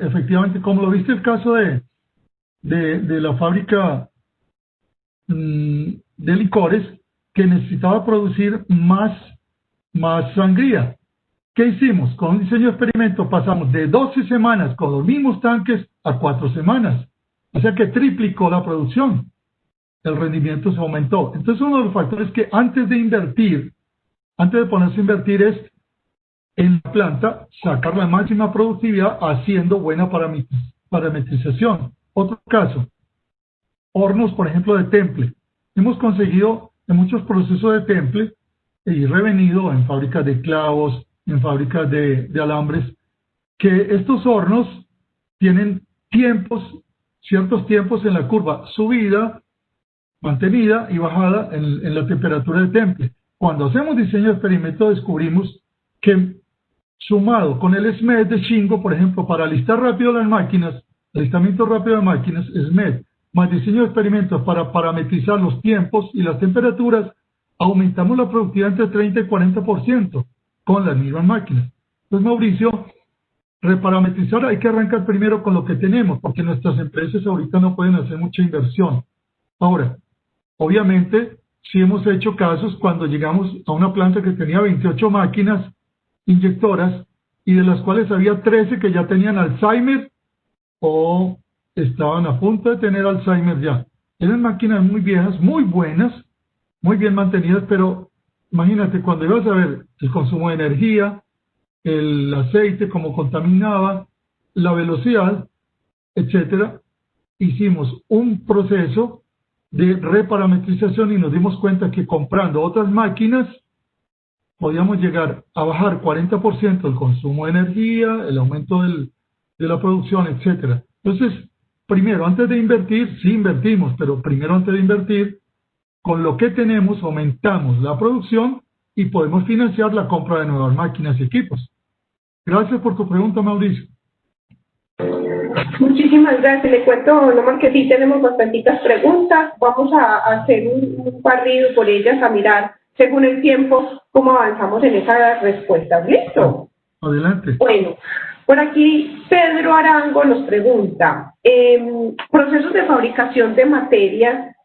efectivamente, como lo viste el caso de la fábrica de licores, que necesitaba producir más sangría. ¿Qué hicimos? Con un diseño de experimento pasamos de 12 semanas con los mismos tanques a 4 semanas. O sea que triplicó la producción. El rendimiento se aumentó. Entonces uno de los factores que antes de ponerse a invertir es en la planta sacar la máxima productividad haciendo buena parametrización. Otro caso, hornos, por ejemplo, de temple. Hemos conseguido en muchos procesos de temple y revenido en fábricas de clavos, en fábricas de alambres, que estos hornos tienen ciertos tiempos en la curva, subida, mantenida y bajada en la temperatura de temple. Cuando hacemos diseño de experimento descubrimos que sumado con el SMED de Shingo, por ejemplo, para alistar rápido las máquinas, alistamiento rápido de máquinas, SMED, más diseño de experimentos para parametrizar los tiempos y las temperaturas, aumentamos la productividad entre 30 y 40% con las mismas máquinas. Entonces, Mauricio, reparametrizar hay que arrancar primero con lo que tenemos, porque nuestras empresas ahorita no pueden hacer mucha inversión. Ahora, obviamente, sí hemos hecho casos cuando llegamos a una planta que tenía 28 máquinas inyectoras y de las cuales había 13 que ya tenían Alzheimer o estaban a punto de tener Alzheimer ya. Eran máquinas muy viejas, muy buenas, muy bien mantenidas, pero imagínate, cuando ibas a ver el consumo de energía, el aceite, cómo contaminaba, la velocidad, etcétera, hicimos un proceso de reparametrización y nos dimos cuenta que comprando otras máquinas podíamos llegar a bajar 40% el consumo de energía, el aumento de la producción, etcétera. Entonces, primero, antes de invertir, sí invertimos, pero primero antes de invertir, con lo que tenemos aumentamos la producción y podemos financiar la compra de nuevas máquinas y equipos. Gracias por tu pregunta, Mauricio. Muchísimas gracias. Le cuento, Omar, que sí tenemos bastantitas preguntas. Vamos a hacer un barrido por ellas, a mirar según el tiempo cómo avanzamos en esas respuestas. ¿Listo? Adelante. Bueno, por aquí Pedro Arango nos pregunta, procesos de fabricación de materias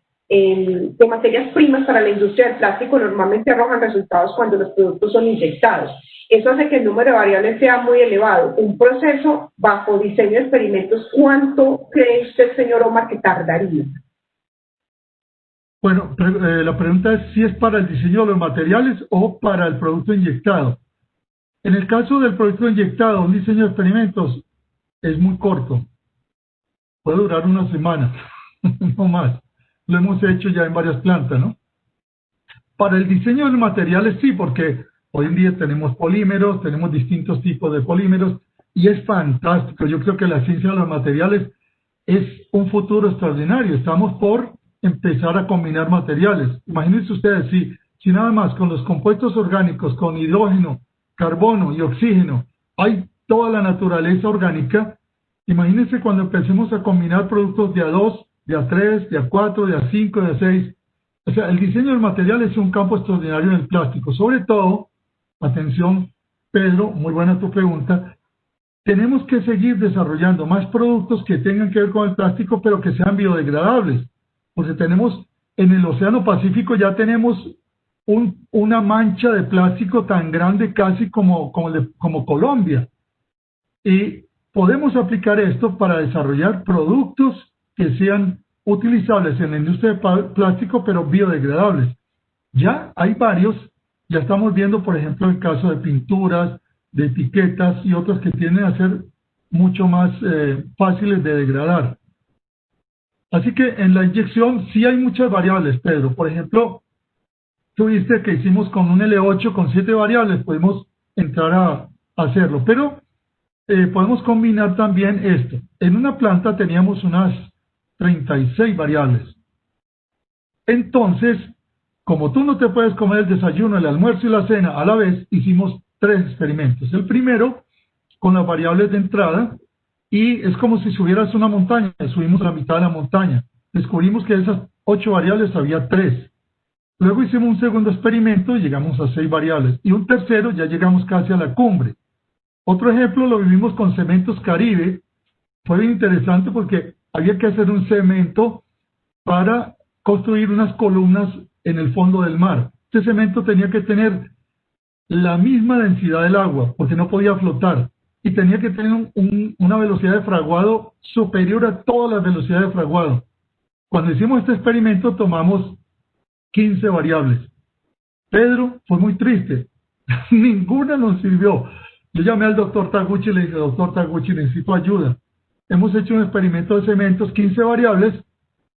primas para la industria del plástico normalmente arrojan resultados cuando los productos son inyectados. Eso hace que el número de variables sea muy elevado. Un proceso bajo diseño de experimentos, ¿cuánto cree usted, señor Omar, que tardaría? Bueno, la pregunta es si es para el diseño de los materiales o para el producto inyectado. En el caso del producto inyectado, un diseño de experimentos es muy corto. Puede durar una semana, no más. Lo hemos hecho ya en varias plantas, ¿no? Para el diseño de los materiales sí, porque hoy en día tenemos polímeros, tenemos distintos tipos de polímeros y es fantástico. Yo creo que la ciencia de los materiales es un futuro extraordinario. Estamos por empezar a combinar materiales. Imagínense ustedes, si nada más con los compuestos orgánicos, con hidrógeno, carbono y oxígeno, hay toda la naturaleza orgánica. Imagínense cuando empecemos a combinar productos de A2, de A3, de A4, de A5, de A6. O sea, el diseño del material es un campo extraordinario en el plástico. Sobre todo, atención, Pedro, muy buena tu pregunta, tenemos que seguir desarrollando más productos que tengan que ver con el plástico, pero que sean biodegradables. Porque tenemos, en el Océano Pacífico ya tenemos una mancha de plástico tan grande casi como Colombia. Y podemos aplicar esto para desarrollar productos que sean utilizables en la industria de plástico, pero biodegradables. Ya hay varios, ya estamos viendo, por ejemplo, el caso de pinturas, de etiquetas y otras que tienden a ser mucho más fáciles de degradar. Así que en la inyección sí hay muchas variables, Pedro. Por ejemplo, tú viste que hicimos con un L8 con 7 variables, podemos entrar a hacerlo, pero podemos combinar también esto. En una planta teníamos unas 36 variables. Entonces, como tú no te puedes comer el desayuno, el almuerzo y la cena a la vez, hicimos 3 experimentos. El primero, con las variables de entrada, y es como si subieras una montaña, subimos la mitad de la montaña. Descubrimos que de esas 8 variables había 3. Luego hicimos un segundo experimento y llegamos a 6 variables. Y un tercero, ya llegamos casi a la cumbre. Otro ejemplo lo vivimos con Cementos Caribe. Fue bien interesante porque había que hacer un cemento para construir unas columnas en el fondo del mar. Este cemento tenía que tener la misma densidad del agua, porque no podía flotar, y tenía que tener una velocidad de fraguado superior a todas las velocidades de fraguado. Cuando hicimos este experimento tomamos 15 variables. Pedro, fue muy triste, ninguna nos sirvió. Yo llamé al doctor Taguchi y le dije, doctor Taguchi, necesito ayuda. Hemos hecho un experimento de cementos, 15 variables,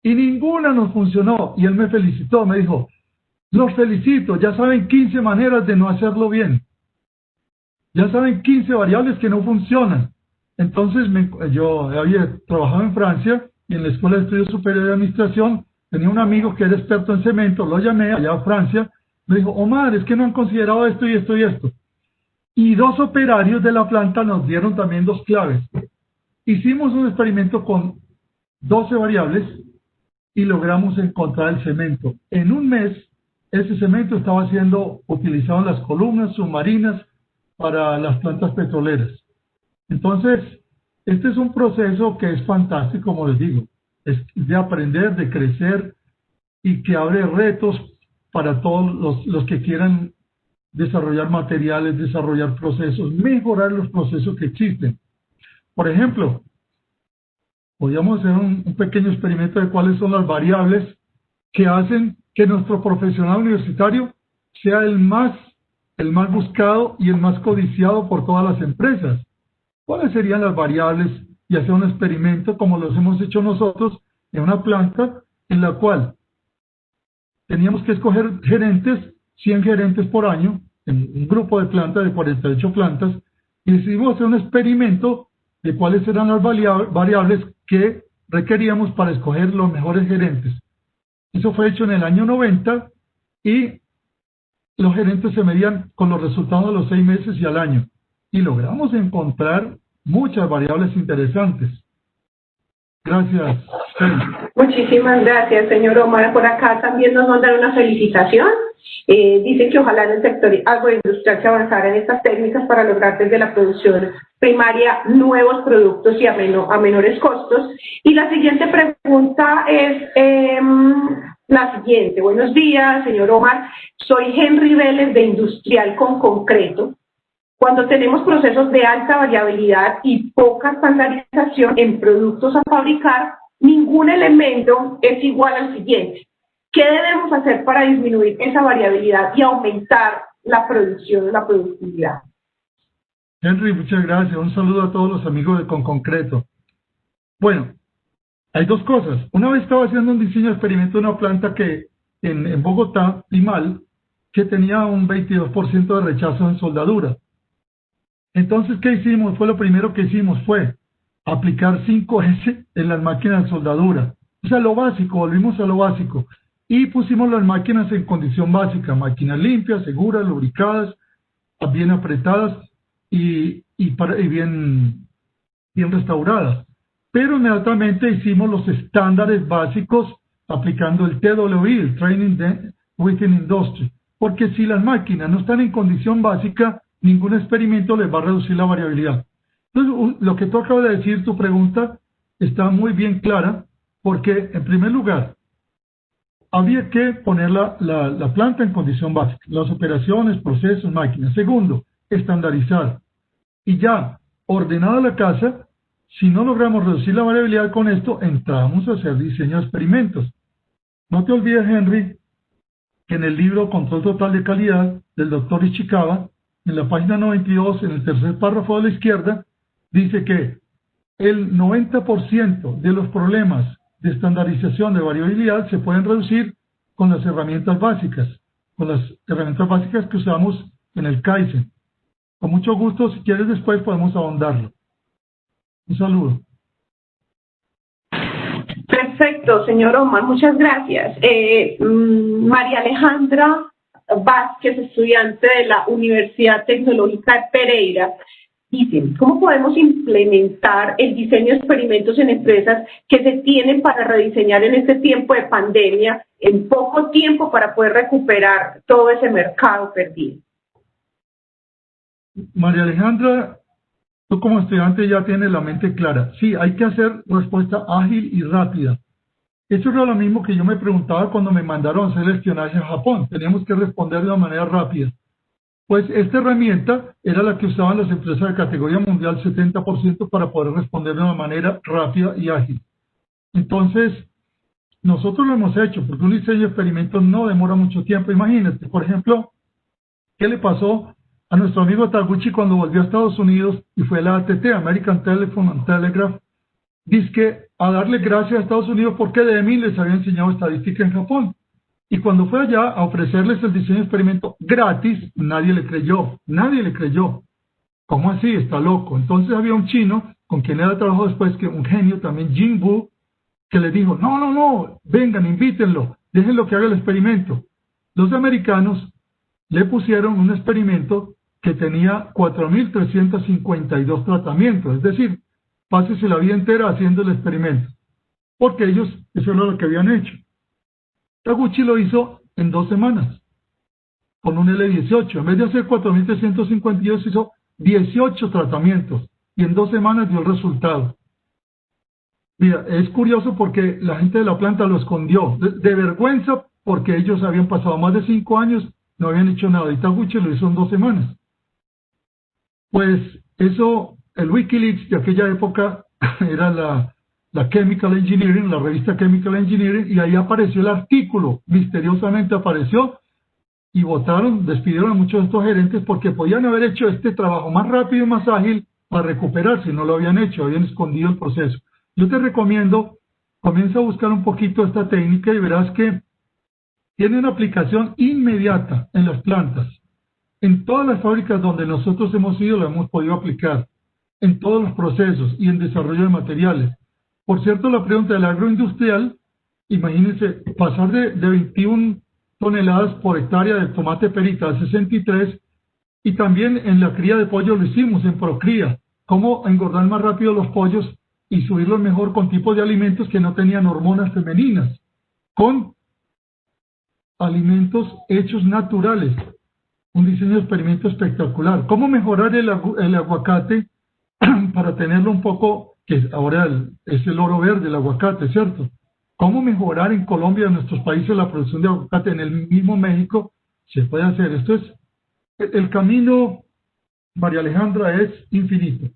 y ninguna nos funcionó. Y él me felicitó, me dijo, los felicito, ya saben 15 maneras de no hacerlo bien. Ya saben 15 variables que no funcionan. Entonces yo había trabajado en Francia y en la Escuela de Estudios Superiores de Administración tenía un amigo que era experto en cemento, lo llamé allá a Francia, me dijo, Omar, es que no han considerado esto y esto y esto. Y 2 operarios de la planta nos dieron también 2 claves. Hicimos un experimento con 12 variables y logramos encontrar el cemento. En un mes, ese cemento estaba siendo utilizado en las columnas submarinas para las plantas petroleras. Entonces, este es un proceso que es fantástico, como les digo, es de aprender, de crecer y que abre retos para todos los que quieran desarrollar materiales, desarrollar procesos, mejorar los procesos que existen. Por ejemplo, podríamos hacer un pequeño experimento de cuáles son las variables que hacen que nuestro profesional universitario sea el más buscado y el más codiciado por todas las empresas. ¿Cuáles serían las variables? Y hacer un experimento como los hemos hecho nosotros en una planta en la cual teníamos que escoger gerentes, 100 gerentes por año, en un grupo de plantas de 48 plantas, y decidimos hacer un experimento de cuáles eran las variables que requeríamos para escoger los mejores gerentes. Eso fue hecho en el año 90 y los gerentes se medían con los resultados de los 6 meses y al año. Y logramos encontrar muchas variables interesantes. Gracias. Muchísimas gracias, señor Omar. Por acá también nos mandan una felicitación. Dicen que ojalá en el sector agroindustrial se avanzara en estas técnicas para lograr desde la producción primaria nuevos productos y a menores costos. Y la siguiente pregunta es la siguiente. Buenos días, señor Omar. Soy Henry Vélez de Industrial con Concreto. Cuando tenemos procesos de alta variabilidad y poca estandarización en productos a fabricar, ningún elemento es igual al siguiente. ¿Qué debemos hacer para disminuir esa variabilidad y aumentar la producción o la productividad? Henry, muchas gracias. Un saludo a todos los amigos de Con Concreto. Bueno, hay dos cosas. Una vez estaba haciendo un diseño de experimento de una planta que en Bogotá, Limal, que tenía un 22% de rechazo en soldadura. Entonces, ¿qué hicimos? Lo primero que hicimos fue aplicar 5S en las máquinas de soldadura. O sea, lo básico, volvimos a lo básico. Y pusimos las máquinas en condición básica, máquinas limpias, seguras, lubricadas, bien apretadas y bien restauradas. Pero inmediatamente hicimos los estándares básicos aplicando el TWI, el Training Within Industry. Porque si las máquinas no están en condición básica, ningún experimento les va a reducir la variabilidad. Entonces, lo que tú acabas de decir, tu pregunta, está muy bien clara, porque en primer lugar, había que poner la planta en condición básica, las operaciones, procesos, máquinas. Segundo, estandarizar. Y ya, ordenada la casa, si no logramos reducir la variabilidad con esto, entramos a hacer diseño de experimentos. No te olvides, Henry, que en el libro Control Total de Calidad del doctor Ishikawa, en la página 92, en el tercer párrafo de la izquierda, dice que el 90% de los problemas de estandarización de variabilidad se pueden reducir con las herramientas básicas, que usamos en el Kaizen. Con mucho gusto, si quieres después podemos ahondarlo. Un saludo. Perfecto, señor Omar, muchas gracias. María Alejandra Vázquez, estudiante de la Universidad Tecnológica de Pereira, dice, ¿cómo podemos implementar el diseño de experimentos en empresas que se tienen para rediseñar en este tiempo de pandemia, en poco tiempo, para poder recuperar todo ese mercado perdido? María Alejandra, tú como estudiante ya tienes la mente clara. Sí, hay que hacer respuesta ágil y rápida. Eso era lo mismo que yo me preguntaba cuando me mandaron a hacer el espionaje a Japón. Teníamos que responder de una manera rápida. Pues esta herramienta era la que usaban las empresas de categoría mundial 70% para poder responder de una manera rápida y ágil. Entonces, nosotros lo hemos hecho, porque un diseño de experimentos no demora mucho tiempo. Imagínate, por ejemplo, ¿qué le pasó a nuestro amigo Taguchi cuando volvió a Estados Unidos y fue a la ATT, American Telephone and Telegraph? Dizque a darle gracias a Estados Unidos porque DMI les había enseñado estadística en Japón. Y cuando fue allá a ofrecerles el diseño de experimento gratis, nadie le creyó. Nadie le creyó. ¿Cómo así? Está loco. Entonces había un chino con quien él trabajó después, que un genio también, Jin Wu, que le dijo, no, vengan, invítenlo, déjenlo que haga el experimento. Los americanos le pusieron un experimento que tenía 4.352 tratamientos, es decir, pásese la vida entera haciendo el experimento, porque ellos eso era lo que habían hecho. Taguchi lo hizo en 2 semanas, con un L18. En vez de hacer 4.352, hizo 18 tratamientos. y en 2 semanas dio el resultado. Mira, es curioso porque la gente de la planta lo escondió, de vergüenza, porque ellos habían pasado más de 5 años, no habían hecho nada, y Taguchi lo hizo en 2 semanas. Pues eso, el Wikileaks de aquella época era la Chemical Engineering, la revista Chemical Engineering, y ahí apareció el artículo, misteriosamente apareció, y votaron, despidieron a muchos de estos gerentes porque podían haber hecho este trabajo más rápido y más ágil para recuperarse, no lo habían hecho, habían escondido el proceso. Yo te recomiendo, comienza a buscar un poquito esta técnica y verás que tiene una aplicación inmediata en las plantas. En todas las fábricas donde nosotros hemos ido lo hemos podido aplicar, en todos los procesos y en desarrollo de materiales. Por cierto, la pregunta del agroindustrial, imagínense, pasar de 21 toneladas por hectárea de tomate perita a 63, y también en la cría de pollo lo hicimos, en procría, cómo engordar más rápido los pollos y subirlos mejor con tipos de alimentos que no tenían hormonas femeninas, con alimentos hechos naturales. Un diseño de experimento espectacular. ¿Cómo mejorar el aguacate para tenerlo un poco, que ahora es el oro verde, el aguacate, ¿cierto? ¿Cómo mejorar en Colombia, en nuestros países, la producción de aguacate? En el mismo México se puede hacer. Esto es, el camino, María Alejandra, es infinito.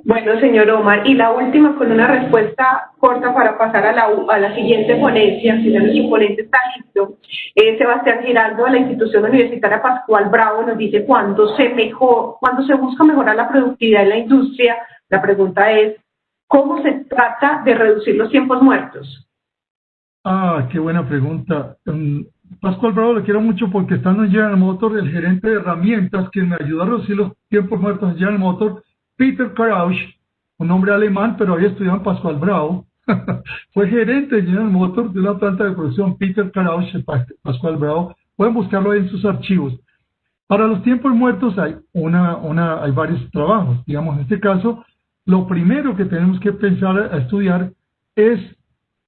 Bueno, señor Omar, y la última con una respuesta corta para pasar a la siguiente ponencia, si ya nuestro ponente está listo. Sebastián Giraldo, de la Institución Universitaria Pascual Bravo, nos dice, cuando se busca mejorar la productividad en la industria, la pregunta es, ¿cómo se trata de reducir los tiempos muertos? Ah, qué buena pregunta. Pascual Bravo le quiero mucho porque estando en General Motors, el gerente de herramientas que me ayudó a reducir los tiempos muertos en General Motors, Peter Karausch, un hombre alemán, pero había estudiado en Pascual Bravo, fue gerente de General Motors de una planta de producción, Peter Karausch, Pascual Bravo. Pueden buscarlo ahí en sus archivos. Para los tiempos muertos hay hay varios trabajos. Digamos, en este caso, lo primero que tenemos que pensar a estudiar es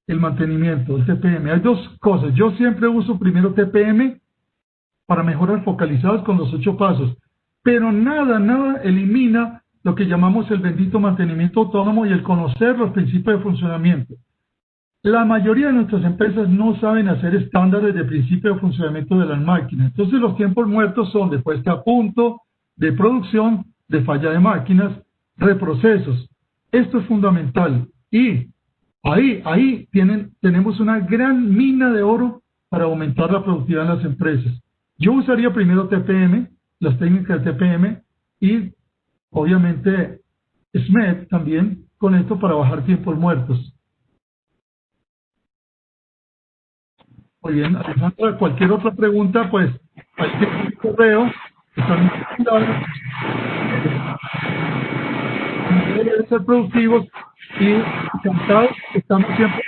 el mantenimiento, el TPM. Hay 2 cosas. Yo siempre uso primero TPM para mejoras focalizadas con los 8 pasos, pero nada elimina lo que llamamos el bendito mantenimiento autónomo y el conocer los principios de funcionamiento. La mayoría de nuestras empresas no saben hacer estándares de principio de funcionamiento de las máquinas. Entonces los tiempos muertos son de puesta a punto, de producción, de falla de máquinas, reprocesos. Esto es fundamental. Y ahí tenemos una gran mina de oro para aumentar la productividad en las empresas. Yo usaría primero TPM, las técnicas de TPM, y obviamente SMED también con esto para bajar tiempos muertos. Muy bien, Alejandra, cualquier otra pregunta, pues ahí tiene un correo, están deben ser productivos y encantados, estamos siempre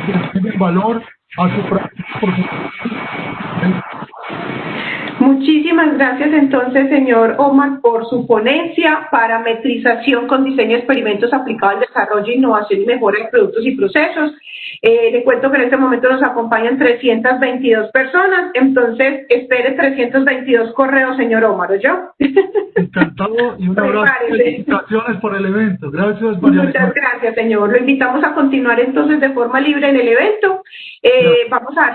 que tienen valor a su práctica. Muchísimas gracias entonces, señor Omar, por su ponencia, Parametrización con diseño de experimentos aplicado al desarrollo, innovación y mejora de productos y procesos. Le cuento que en este momento nos acompañan 322 personas, entonces espere 322 correos, señor Omar, ¿o yo? Encantado y un abrazo. Felicitaciones por el evento. Gracias, María. Muchas gracias, señor. Lo invitamos a continuar entonces de forma libre en el evento. Vamos a